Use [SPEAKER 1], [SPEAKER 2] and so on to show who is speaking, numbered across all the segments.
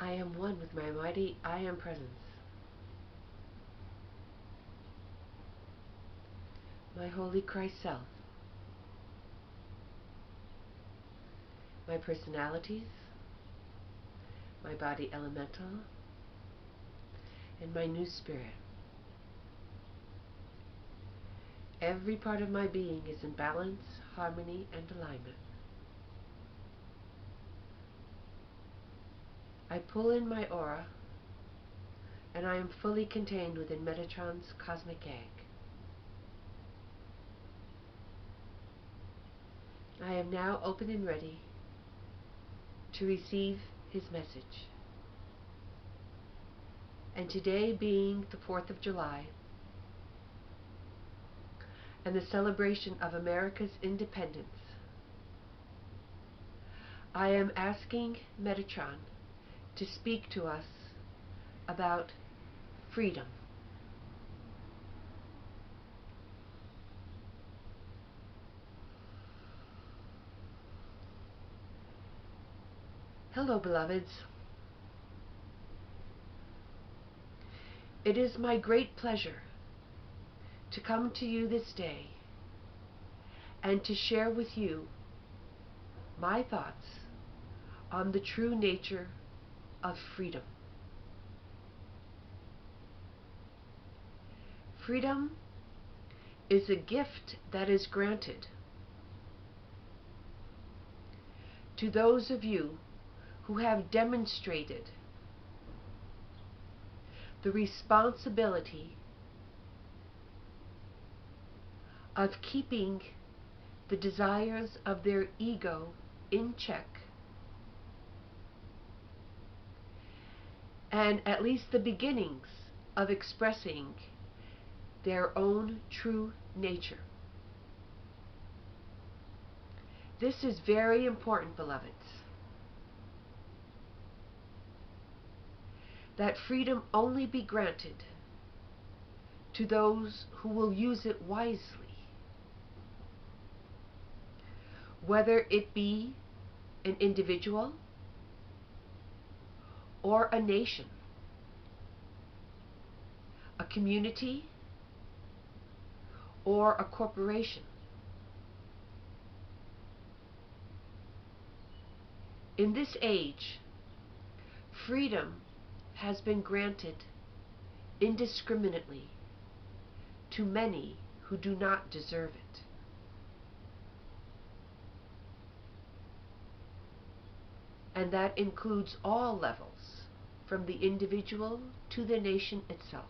[SPEAKER 1] I am one with my mighty I Am presence. My holy Christ self. My personalities, my body elemental, and my new spirit. Every part of my being is in balance, harmony, and alignment. I pull in my aura, and I am fully contained within Metatron's cosmic egg. I am now open and ready to receive his message. And today being the 4th of July, and the celebration of America's independence, I am asking Metatron to speak to us about freedom. Hello, beloveds. It is my great pleasure to come to you this day and to share with you my thoughts on the true nature of freedom. Freedom is a gift that is granted to those of you who have demonstrated the responsibility of keeping the desires of their ego in check, and at least the beginnings of expressing their own true nature. This is very important, beloveds, that freedom only be granted to those who will use it wisely, whether it be an individual or a nation, a community, or a corporation. In this age, freedom has been granted indiscriminately to many who do not deserve it. And that includes all levels, from the individual to the nation itself.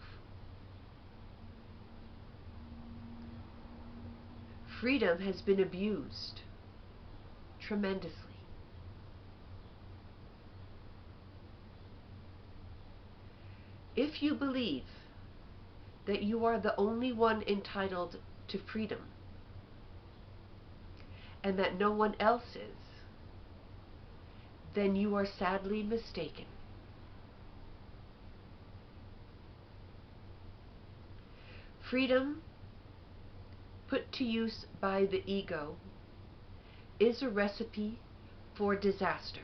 [SPEAKER 1] Freedom has been abused tremendously. If you believe that you are the only one entitled to freedom, and that no one else is, then you are sadly mistaken. Freedom, put to use by the ego, is a recipe for disaster.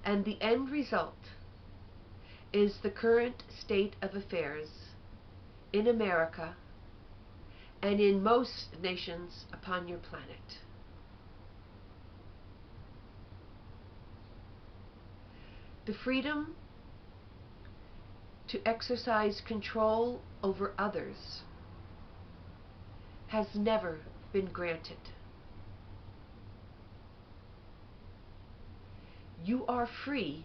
[SPEAKER 1] And the end result is the current state of affairs in America and in most nations upon your planet. The freedom to exercise control over others has never been granted. You are free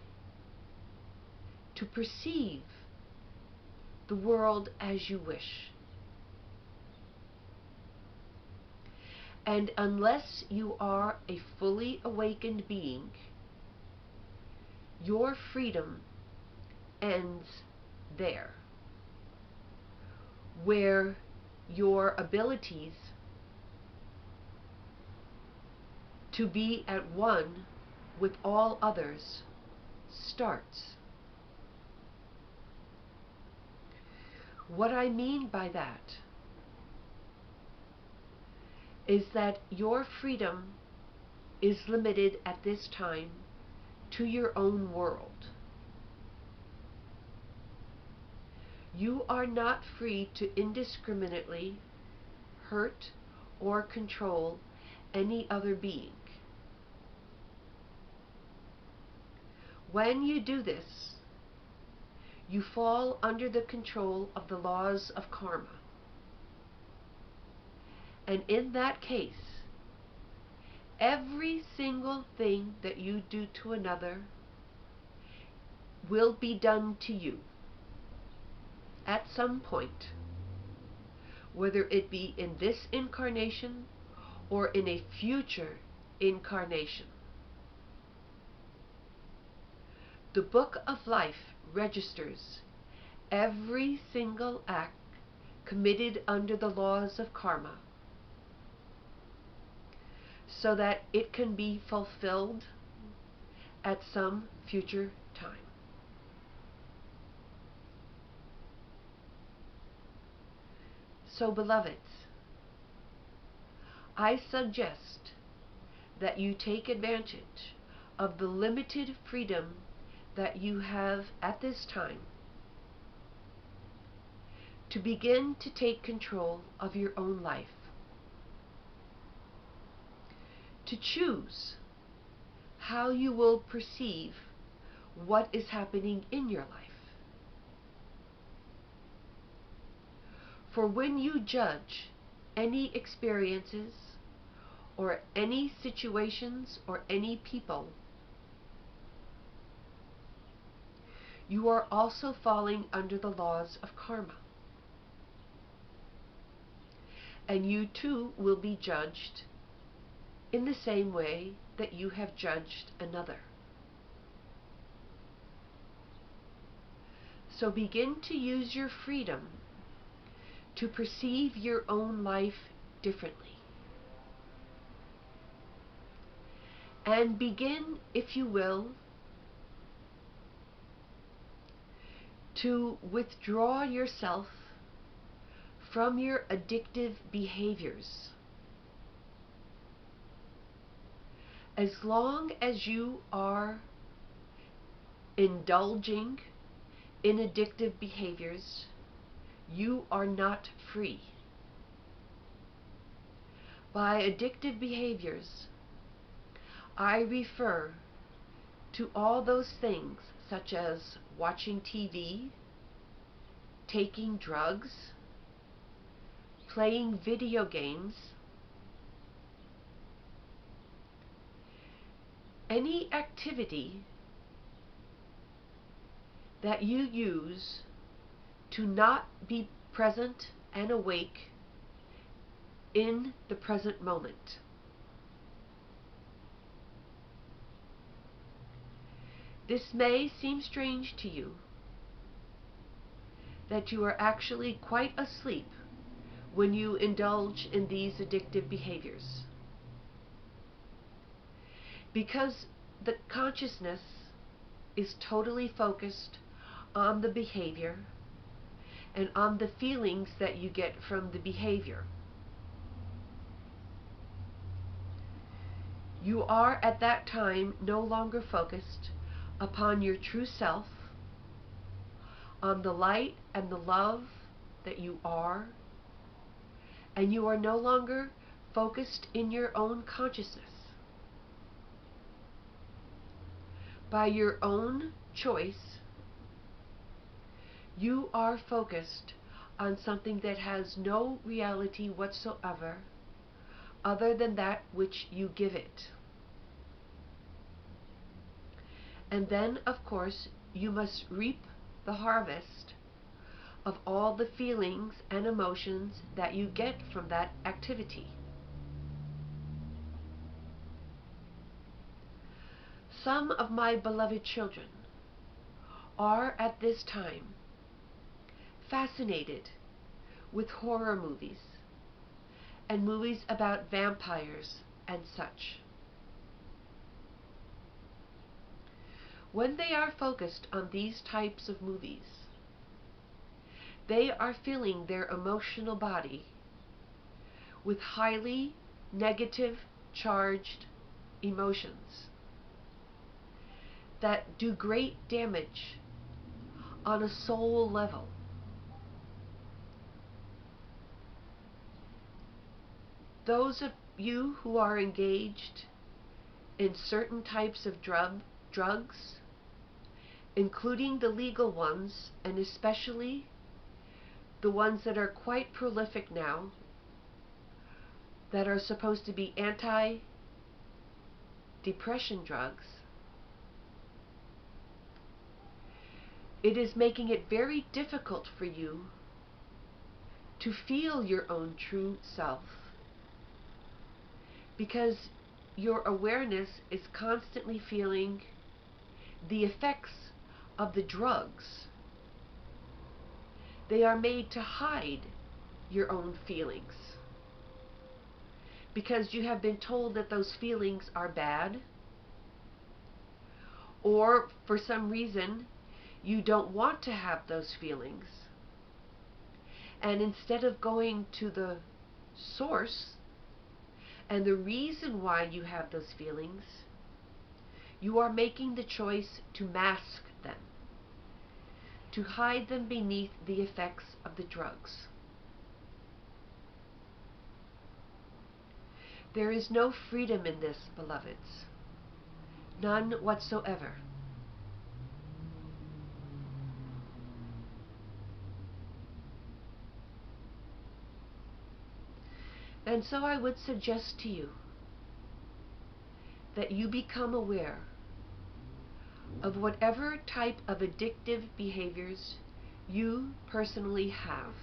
[SPEAKER 1] to perceive the world as you wish. And unless you are a fully awakened being, your freedom ends there, where your abilities to be at one with all others starts. What I mean by that is that your freedom is limited at this time to your own world. You are not free to indiscriminately hurt or control any other being. When you do this, you fall under the control of the laws of karma. And in that case, every single thing that you do to another will be done to you at some point, whether it be in this incarnation or in a future incarnation. The Book of Life registers every single act committed under the laws of karma so that it can be fulfilled at some future time. So, beloveds, I suggest that you take advantage of the limited freedom that you have at this time to begin to take control of your own life, to choose how you will perceive what is happening in your life. For when you judge any experiences or any situations or any people, you are also falling under the laws of karma. And you too will be judged in the same way that you have judged another. So begin to use your freedom to perceive your own life differently. And begin, if you will, to withdraw yourself from your addictive behaviors. As long as you are indulging in addictive behaviors, you are not free. By addictive behaviors, I refer to all those things such as watching TV, taking drugs, playing video games, any activity that you use to not be present and awake in the present moment. This may seem strange to you, that you are actually quite asleep when you indulge in these addictive behaviors, because the consciousness is totally focused on the behavior and on the feelings that you get from the behavior. You are at that time no longer focused upon your true self, on the light and the love that you are, and you are no longer focused in your own consciousness. By your own choice, you are focused on something that has no reality whatsoever other than that which you give it. And then, of course, you must reap the harvest of all the feelings and emotions that you get from that activity. Some of my beloved children are at this time fascinated with horror movies and movies about vampires and such. When they are focused on these types of movies, they are filling their emotional body with highly negative charged emotions that do great damage on a soul level. Those of you who are engaged in certain types of drugs, including the legal ones, and especially the ones that are quite prolific now, that are supposed to be anti-depression drugs, it is making it very difficult for you to feel your own true self, because your awareness is constantly feeling the effects of the drugs. They are made to hide your own feelings, because you have been told that those feelings are bad, or for some reason you don't want to have those feelings. And instead of going to the source and the reason why you have those feelings, you are making the choice to mask them, to hide them beneath the effects of the drugs. There is no freedom in this, beloveds. None whatsoever. And so I would suggest to you that you become aware of whatever type of addictive behaviors you personally have.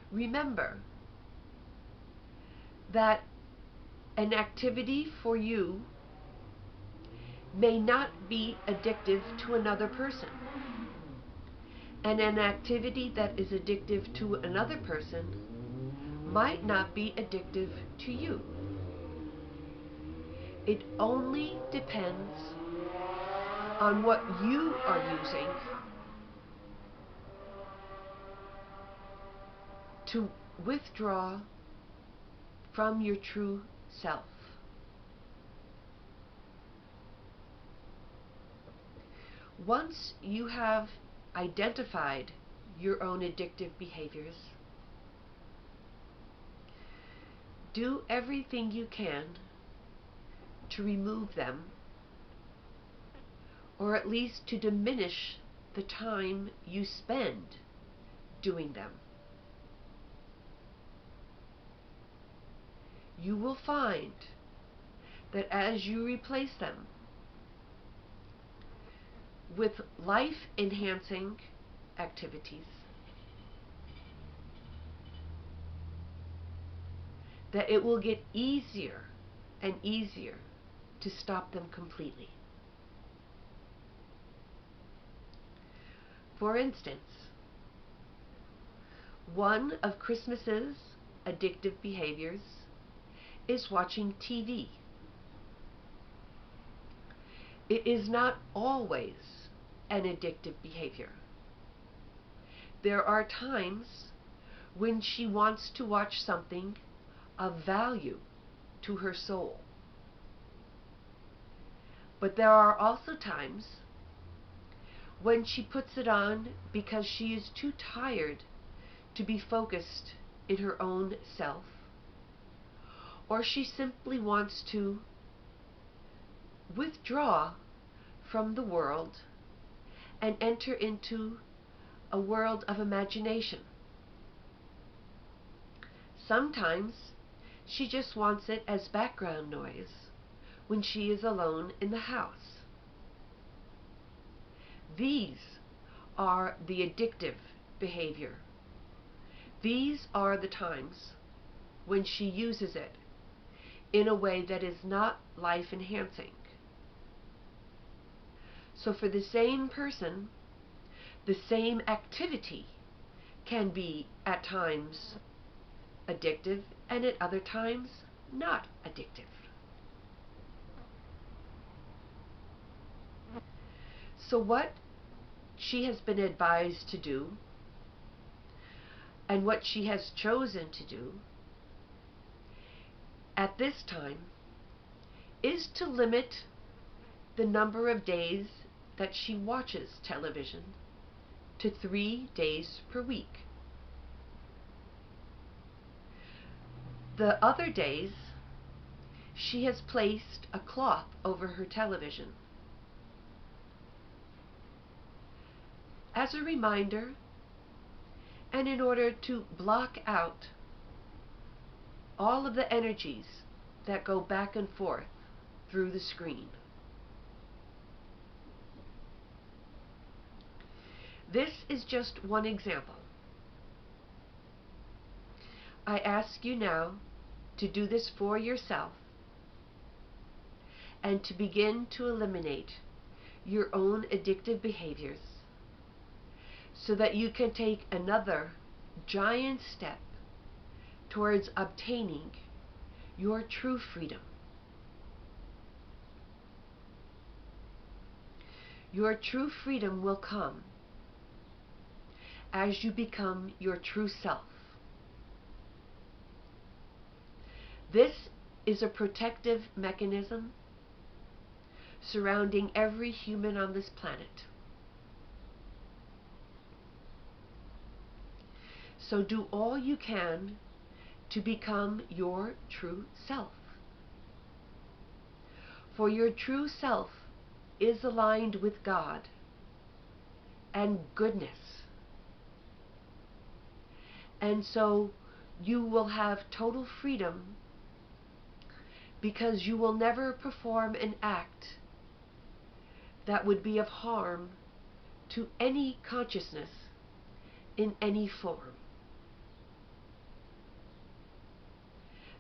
[SPEAKER 1] Remember that an activity for you may not be addictive to another person, and an activity that is addictive to another person might not be addictive to you. It only depends on what you are using to withdraw from your true self. Once you have identified your own addictive behaviors, do everything you can to remove them, or at least to diminish the time you spend doing them. You will find that as you replace them with life-enhancing activities, that it will get easier and easier to stop them completely. For instance, one of Christmas's addictive behaviors is watching TV. It is not always an addictive behavior. There are times when she wants to watch something of value to her soul. But there are also times when she puts it on because she is too tired to be focused in her own self, or she simply wants to withdraw from the world and enter into a world of imagination. Sometimes she just wants it as background noise when she is alone in the house. These are the addictive behavior. These are the times when she uses it in a way that is not life-enhancing. So for the same person, the same activity can be at times addictive and at other times not addictive. So what she has been advised to do, and what she has chosen to do, at this time is to limit the number of days that she watches television to 3 days per week. The other days, she has placed a cloth over her television as a reminder and in order to block out all of the energies that go back and forth through the screen. This is just one example. I ask you now to do this for yourself and to begin to eliminate your own addictive behaviors so that you can take another giant step towards obtaining your true freedom. Your true freedom will come as you become your true self. This is a protective mechanism surrounding every human on this planet. So do all you can to become your true self. For your true self is aligned with God and goodness. And so you will have total freedom because you will never perform an act that would be of harm to any consciousness in any form.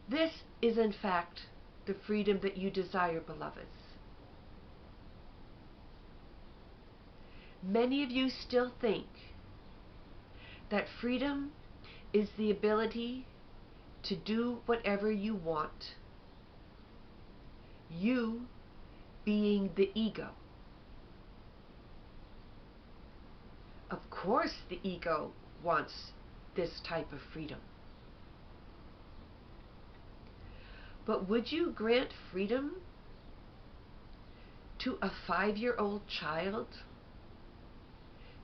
[SPEAKER 1] This is in fact the freedom that you desire, beloveds. Many of you still think that freedom is the ability to do whatever you want, you being the ego. Of course the ego wants this type of freedom. But would you grant freedom to a 5-year-old child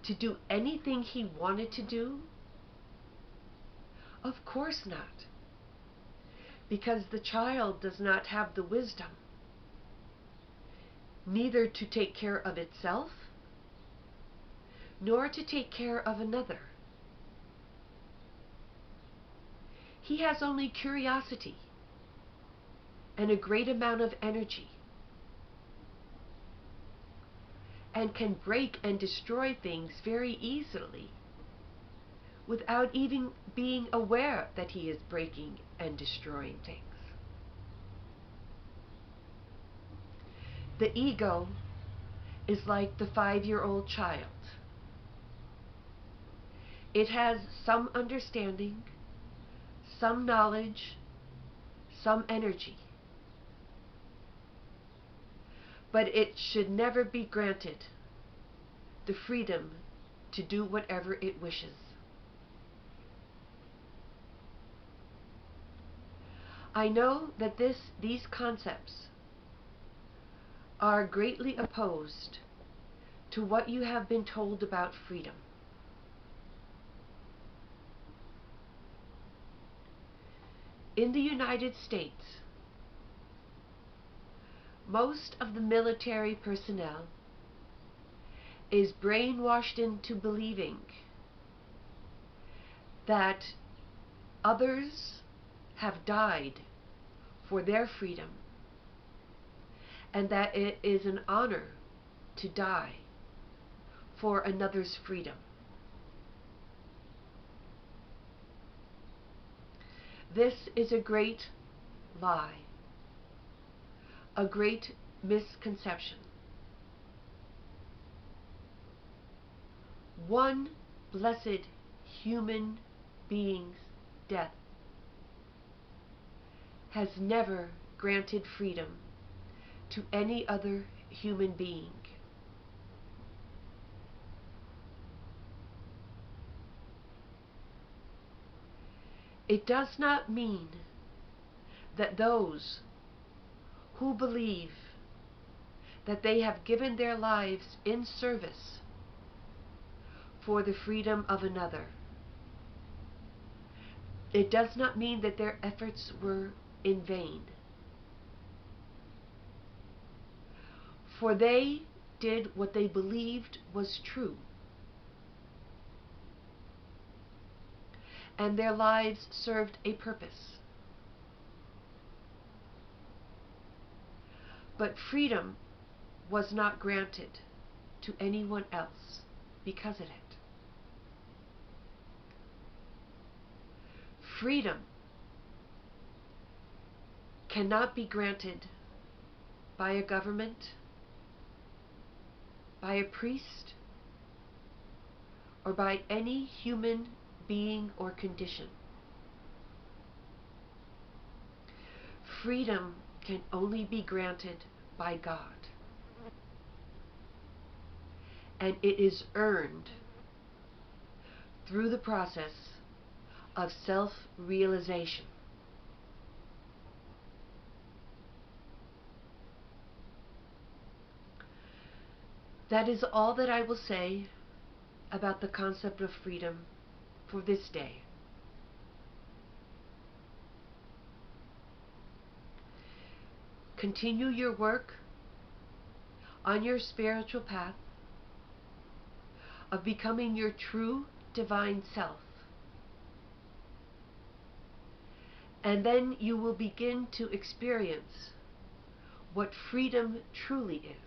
[SPEAKER 1] to do anything he wanted to do? Of course not, because the child does not have the wisdom neither to take care of itself nor to take care of another. He has only curiosity and a great amount of energy, and can break and destroy things very easily without even being aware that he is breaking and destroying things. The ego is like the 5-year-old child. It has some understanding, some knowledge, some energy. But it should never be granted the freedom to do whatever it wishes. I know that these concepts are greatly opposed to what you have been told about freedom. In the United States, most of the military personnel is brainwashed into believing that others have died for their freedom, and that it is an honor to die for another's freedom. This is a great lie, a great misconception. One blessed human being's death has never granted freedom to any other human being. It does not mean that those who believe that they have given their lives in service for the freedom of another, it does not mean that their efforts were in vain. For they did what they believed was true, and their lives served a purpose. But freedom was not granted to anyone else because of it. Freedom cannot be granted by a government, by a priest, or by any human being or condition. Freedom can only be granted by God, and it is earned through the process of self-realization. That is all that I will say about the concept of freedom for this day. Continue your work on your spiritual path of becoming your true divine self. And then you will begin to experience what freedom truly is.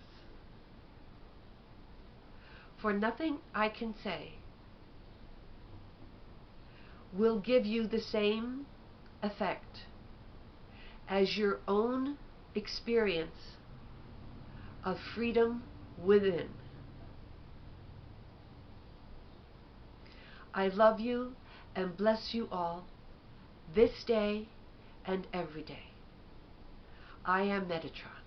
[SPEAKER 1] For nothing I can say will give you the same effect as your own experience of freedom within. I love you and bless you all this day and every day. I am Metatron.